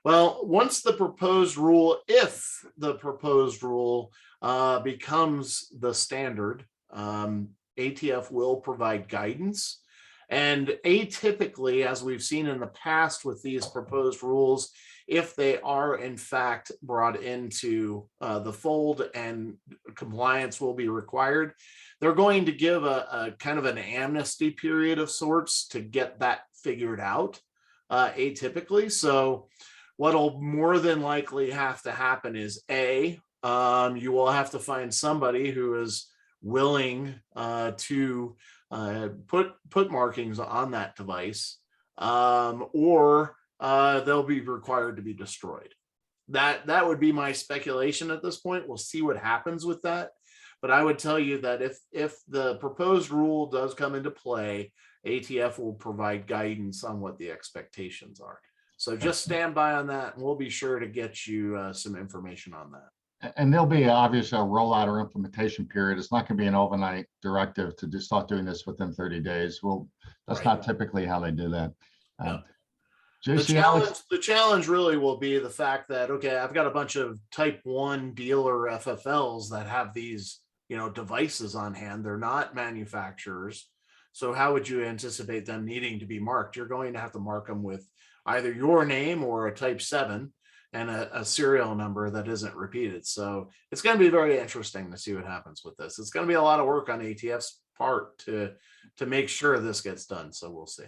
Speaker 2: Well, once the proposed rule, if the proposed rule becomes the standard, ATF will provide guidance. And atypically, as we've seen in the past with these proposed rules, if they are in fact brought into the fold and compliance will be required, they're going to give a kind of an amnesty period of sorts to get that figured out atypically. So what'll more than likely have to happen is you will have to find somebody who is willing to put markings on that device, or they'll be required to be destroyed. That would be my speculation at this point. We'll see what happens with that. But I would tell you that if the proposed rule does come into play, ATF will provide guidance on what the expectations are. So just stand by on that, and we'll be sure to get you some information on that.
Speaker 1: And there'll be obviously a rollout or implementation period. It's not going to be an overnight directive to just start doing this within 30 days. Well, that's not typically how they do that.
Speaker 2: The challenge really will be the fact that, okay, I've got a bunch of type 1 dealer FFLs that have these, devices on hand. They're not manufacturers. So how would you anticipate them needing to be marked? You're going to have to mark them with either your name or a type 7 and a serial number that isn't repeated. So it's going to be very interesting to see what happens with this. It's going to be a lot of work on ATF's part to make sure this gets done. So we'll see.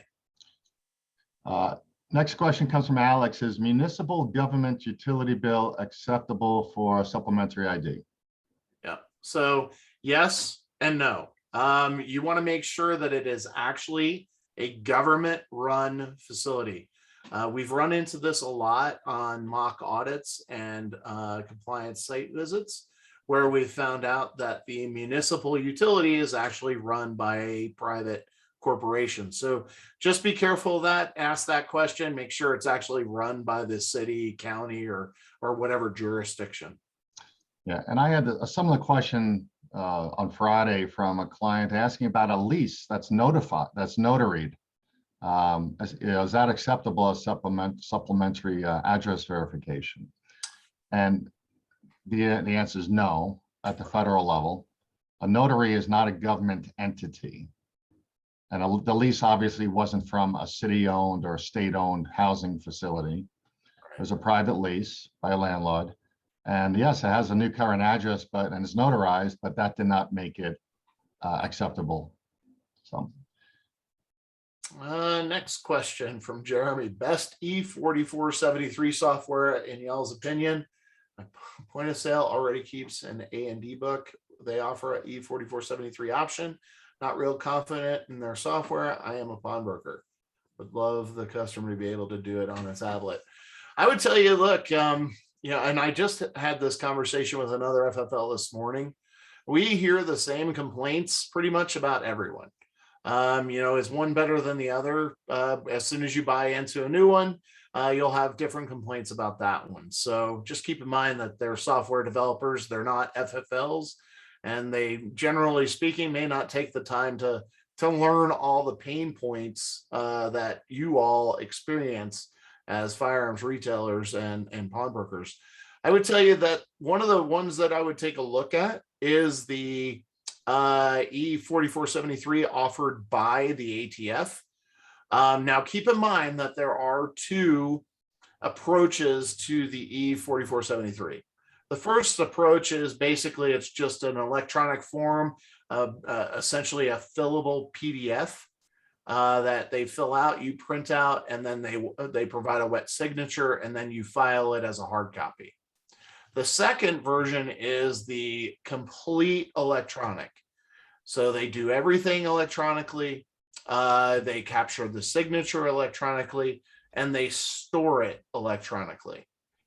Speaker 1: Next question comes from Alex. Is municipal government utility bill acceptable for supplementary ID?
Speaker 2: Yeah. So yes and no. You want to make sure that it is actually a government-run facility. We've run into this a lot on mock audits and compliance site visits, where we found out that the municipal utility is actually run by a private corporation. So just be careful of that. Ask that question. Make sure it's actually run by the city, county, or whatever jurisdiction.
Speaker 1: Yeah, and I had a similar question on Friday from a client asking about a lease that's notaried. Is that acceptable as supplementary address verification? And the answer is no. At the federal level, a notary is not a government entity, and the lease obviously wasn't from a city-owned or state-owned housing facility. It was a private lease by a landlord. And yes, it has a new current address, and it's notarized, but that did not make it acceptable. So.
Speaker 2: Next question from Jeremy. Best E4473 software in y'all's opinion? My point of sale already keeps an A&D book. They offer an E4473 option. Not real confident in their software. I am a pawnbroker. Would love the customer to be able to do it on a tablet. I would tell you, look, and I just had this conversation with another FFL this morning. We hear the same complaints pretty much about everyone. Is one better than the other? As soon as you buy into a new one, you'll have different complaints about that one. So just keep in mind that they're software developers. They're not FFLs. And they, generally speaking, may not take the time to learn all the pain points that you all experience as firearms retailers and pawnbrokers. I would tell you that one of the ones that I would take a look at is the E4473 offered by the ATF. Now, keep in mind that there are two approaches to the E4473. The first approach is basically it's just an electronic form, essentially a fillable PDF that they fill out, you print out, and then they provide a wet signature, and then you file it as a hard copy. The second version is the complete electronic. So they do everything electronically. They capture the signature electronically, and they store it electronically.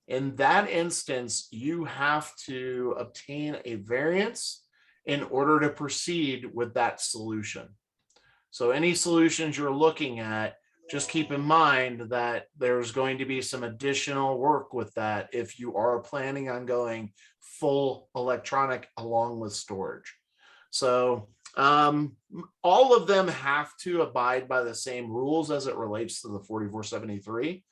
Speaker 2: In that instance, you have to obtain a variance in order to proceed with that solution. So any solutions you're looking at, just keep in mind that there's going to be some additional work with that if you are planning on going full electronic along with storage. So all of them have to abide by the same rules as it relates to the 4473.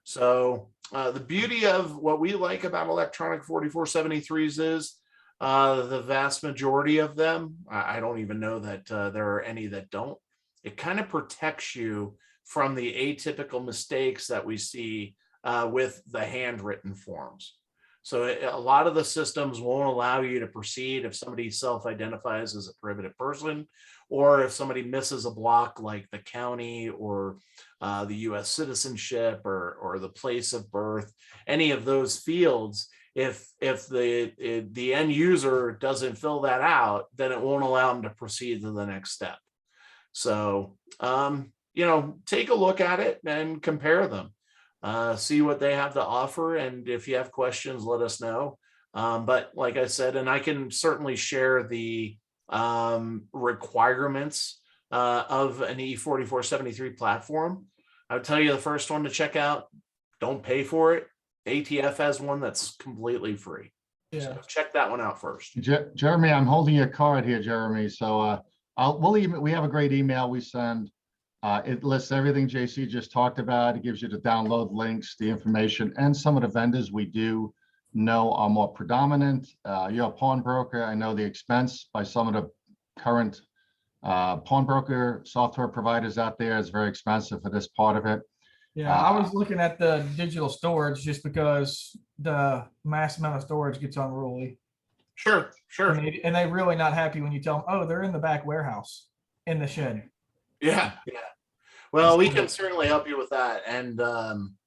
Speaker 2: So the beauty of what we like about electronic 4473s is the vast majority of them, I don't even know that there are any that don't. It kind of protects you from the atypical mistakes that we see with the handwritten forms. So a lot of the systems won't allow you to proceed if somebody self-identifies as a prohibited person, or if somebody misses a block like the county or the U.S. citizenship or the place of birth, any of those fields. If the end user doesn't fill that out, then it won't allow them to proceed to the next step. So, take a look at it and compare them. See what they have to offer, and if you have questions, let us know. But like I said, and I can certainly share the requirements of an E4473 platform. I would tell you the first one to check out, don't pay for it. ATF has one that's completely free. Yeah. So check that one out first.
Speaker 1: Jeremy, I'm holding your card here, Jeremy. So we have a great email we send. It lists everything JC just talked about. It gives you the download links, the information, and some of the vendors we do know are more predominant. You're a pawnbroker. I know the expense by some of the current pawnbroker software providers out there is very expensive for this part of it.
Speaker 4: Yeah, I was looking at the digital storage just because the mass amount of storage gets unruly.
Speaker 2: Sure, sure.
Speaker 4: And they're really not happy when you tell them, oh, they're in the back warehouse in the shed.
Speaker 2: Yeah, yeah. Well, we can certainly help you with that. And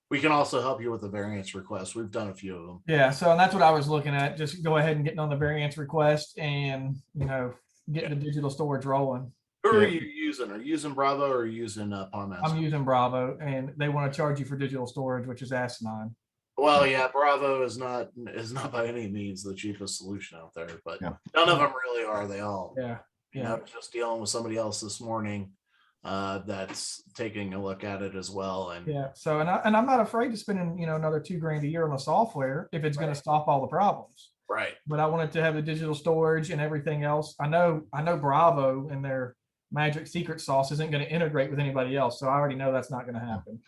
Speaker 2: we can also help you with the variance request. We've done a few of them.
Speaker 4: Yeah, so and that's what I was looking at. Just go ahead and getting on the variance request and, you know, getting the digital storage rolling.
Speaker 2: Who are you using? Are you using Bravo or are you using Pawnee?
Speaker 4: I'm using Bravo, and they want to charge you for digital storage, which is asinine.
Speaker 2: Well, yeah, Bravo is not by any means the cheapest solution out there, but none of them really are. They all,
Speaker 4: Yeah.
Speaker 2: You know, just dealing with somebody else this morning that's taking a look at it as well. And
Speaker 4: yeah, so and I'm not afraid to spending, you know, another $2,000 a year on the software if it's going to stop all the problems.
Speaker 2: Right.
Speaker 4: But I wanted to have the digital storage and everything else. I know Bravo and their magic secret sauce isn't going to integrate with anybody else, so I already know that's not going to happen.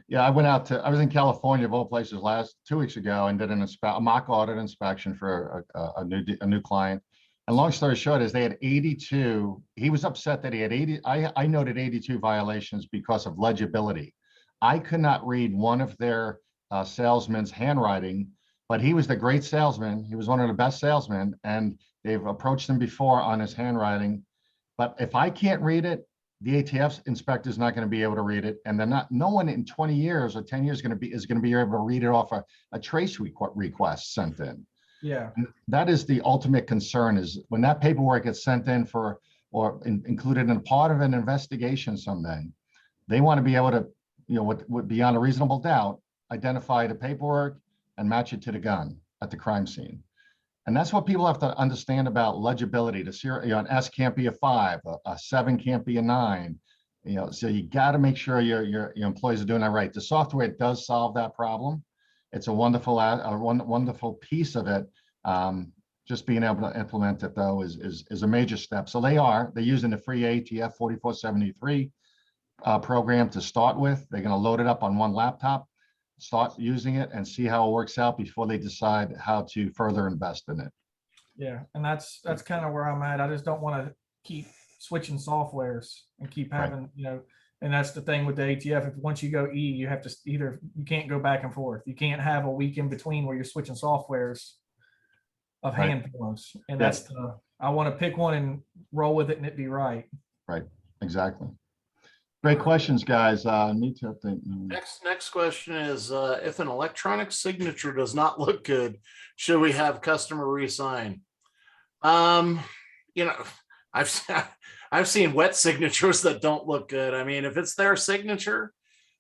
Speaker 1: Yeah, I was in California of all places 2 weeks ago and did a mock audit inspection for a new client. And long story short is they had 82. He was upset that he had 80. I noted 82 violations because of legibility. I could not read one of their salesmen's handwriting, but he was the great salesman. He was one of the best salesmen, and they've approached him before on his handwriting. But if I can't read it, the ATF inspector is not going to be able to read it, and no one in 20 years or 10 years is going to be able to read it off a trace request sent in.
Speaker 4: Yeah,
Speaker 1: and that is the ultimate concern, is when that paperwork gets sent in included in part of an investigation someday, they want to be able to, you know, what beyond a reasonable doubt, identify the paperwork and match it to the gun at the crime scene. And that's what people have to understand about legibility. An S can't be a 5, a 7 can't be a 9. You know, so you got to make sure your employees are doing that right. The software does solve that problem. It's a wonderful piece of it. Just being able to implement it though is a major step. So they're using the free ATF 4473 program to start with. They're going to load it up on one laptop, start using it, and see how it works out before they decide how to further invest in it.
Speaker 4: Yeah, and that's kind of where I'm at. I just don't want to keep switching softwares and keep having, you know, and that's the thing with the ATF. If once you go E, you have to you can't go back and forth. You can't have a week in between where you're switching softwares of hand forms. And that's I want to pick one and roll with it and it be right.
Speaker 1: Right, exactly. Great questions, guys. Need to update.
Speaker 2: Next question is, if an electronic signature does not look good, should we have customer resign? You know, I've seen wet signatures that don't look good. I mean, if it's their signature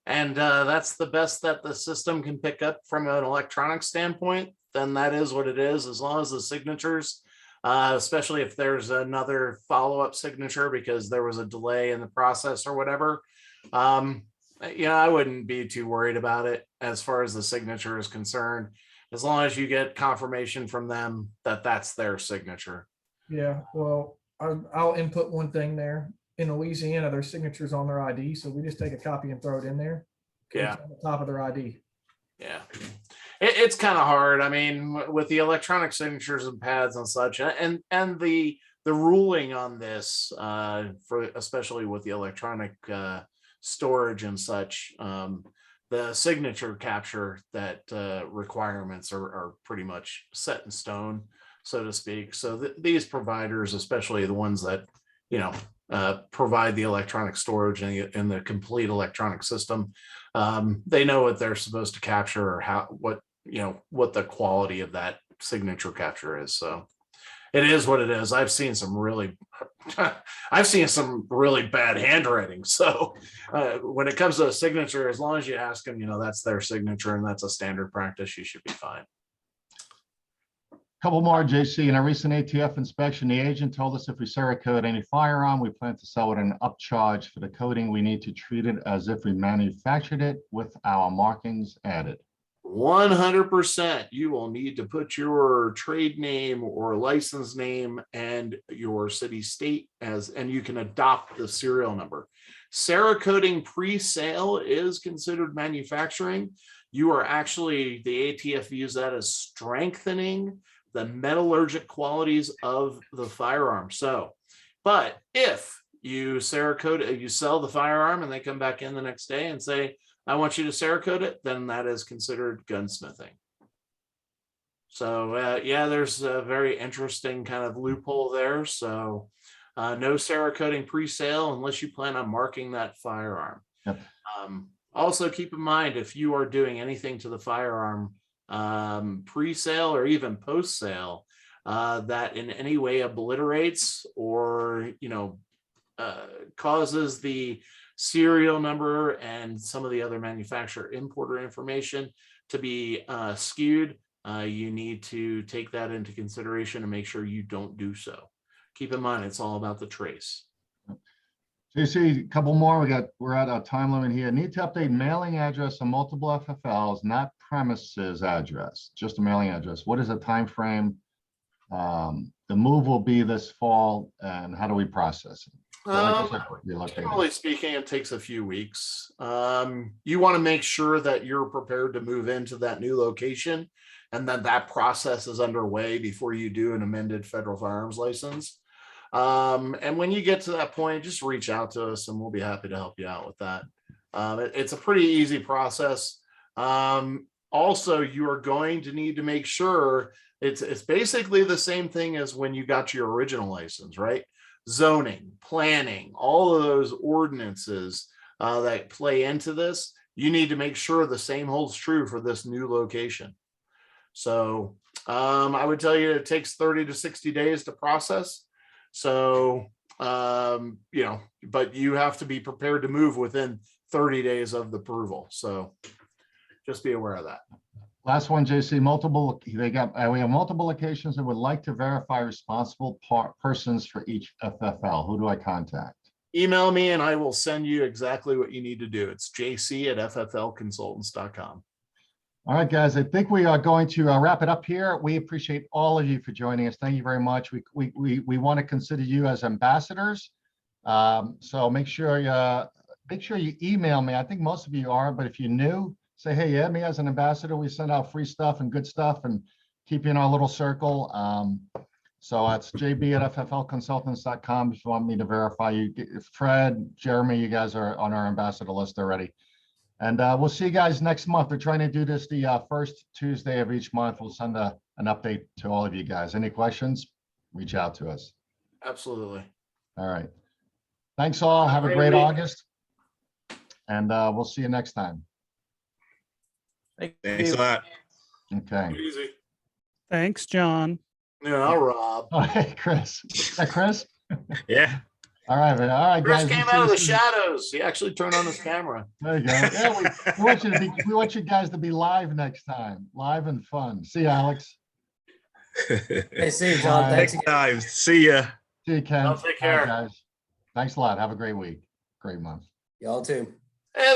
Speaker 2: and that's the best that the system can pick up from an electronic standpoint, then that is what it is. As long as the signatures, especially if there's another follow-up signature because there was a delay in the process or whatever, you know, I wouldn't be too worried about it as far as the signature is concerned, as long as you get confirmation from them that that's their signature.
Speaker 4: Yeah, well, I'll input one thing there. In Louisiana, their signature's on their ID, so we just take a copy and throw it in there.
Speaker 2: Yeah,
Speaker 4: on the top of their ID.
Speaker 2: Yeah, it's kind of hard. I mean, with the electronic signatures and pads and such, and the ruling on this for especially with the electronic storage and such, the signature capture that requirements are pretty much set in stone, so to speak. So these providers, especially the ones that, you know, provide the electronic storage and the complete electronic system, they know what they're supposed to capture or what the quality of that signature capture is. So it is what it is. I've seen some really bad handwriting. So when it comes to a signature, as long as you ask them, you know, that's their signature and that's a standard practice, you should be fine.
Speaker 1: Couple more, JC. In a recent ATF inspection, the agent told us if we Cerakote any firearm, we plan to sell it an upcharge for the coating. We need to treat it as if we manufactured it with our markings added.
Speaker 2: 100%. You will need to put your trade name or license name and your city state and you can adopt the serial number. Cerakoting pre-sale is considered manufacturing. You are actually, the ATF views that as strengthening the metallurgic qualities of the firearm. So, but if you Cerakote, you sell the firearm and they come back in the next day and say, I want you to Cerakote it, then that is considered gunsmithing. So yeah, there's a very interesting kind of loophole there. So no Cerakoting pre-sale unless you plan on marking that firearm.
Speaker 1: Yep.
Speaker 2: Also keep in mind, if you are doing anything to the firearm pre-sale or even post-sale that in any way obliterates or causes the serial number and some of the other manufacturer importer information to be skewed, you need to take that into consideration and make sure you don't do so. Keep in mind, it's all about the trace.
Speaker 1: JC, a couple more. We're at our time limit here. Need to update mailing address on multiple FFLs, not premises address, just a mailing address. What is the time frame? The move will be this fall, and how do we process it? So like I said, you're looking at-
Speaker 2: Generally speaking, it takes a few weeks. You want to make sure that you're prepared to move into that new location and that process is underway before you do an amended federal firearms license. And when you get to that point, just reach out to us and we'll be happy to help you out with that. It's a pretty easy process. Also, you are going to need to make sure it's basically the same thing as when you got your original license, right? Zoning, planning, all of those ordinances that play into this, you need to make sure the same holds true for this new location. So I would tell you it takes 30 to 60 days to process. So, but you have to be prepared to move within 30 days of the approval. So just be aware of that.
Speaker 1: Last one, JC, we have multiple locations and would like to verify responsible persons for each FFL. Who do I contact?
Speaker 2: Email me and I will send you exactly what you need to do. It's jc@fflconsultants.com.
Speaker 1: All right, guys, I think we are going to wrap it up here. We appreciate all of you for joining us. Thank you very much. We want to consider you as ambassadors. So make sure you email me. I think most of you are, but if you're new, say, hey, add me as an ambassador. We send out free stuff and good stuff and keep you in our little circle. So that's jb@fflconsultants.com if you want me to verify you. Fred, Jeremy, you guys are on our ambassador list already. And we'll see you guys next month. We're trying to do this the first Tuesday of each month. We'll send an update to all of you guys. Any questions? Reach out to us.
Speaker 2: Absolutely.
Speaker 1: All right. Thanks all. Have a great August. And we'll see you next time.
Speaker 5: Thanks a lot.
Speaker 1: Okay.
Speaker 2: Easy.
Speaker 6: Thanks, John.
Speaker 2: Yeah, Rob.
Speaker 1: Oh, hey, Chris. Is that Chris?
Speaker 5: Yeah.
Speaker 1: All right, man. All right,
Speaker 2: Chris
Speaker 1: guys.
Speaker 2: came
Speaker 1: we'll
Speaker 2: out of the
Speaker 1: see you soon.
Speaker 2: shadows. He actually turned on his camera.
Speaker 1: There you go. Yeah, we want you guys to be live next time. Live and fun. See you, Alex.
Speaker 7: Hey, see you, John.
Speaker 1: Bye.
Speaker 7: Thanks
Speaker 5: Next
Speaker 7: again.
Speaker 5: time. See ya.
Speaker 1: See you, Ken.
Speaker 2: Well, take
Speaker 1: All right,
Speaker 2: care.
Speaker 1: guys. Thanks a lot. Have a great week. Great month.
Speaker 7: Y'all too.
Speaker 2: Hey,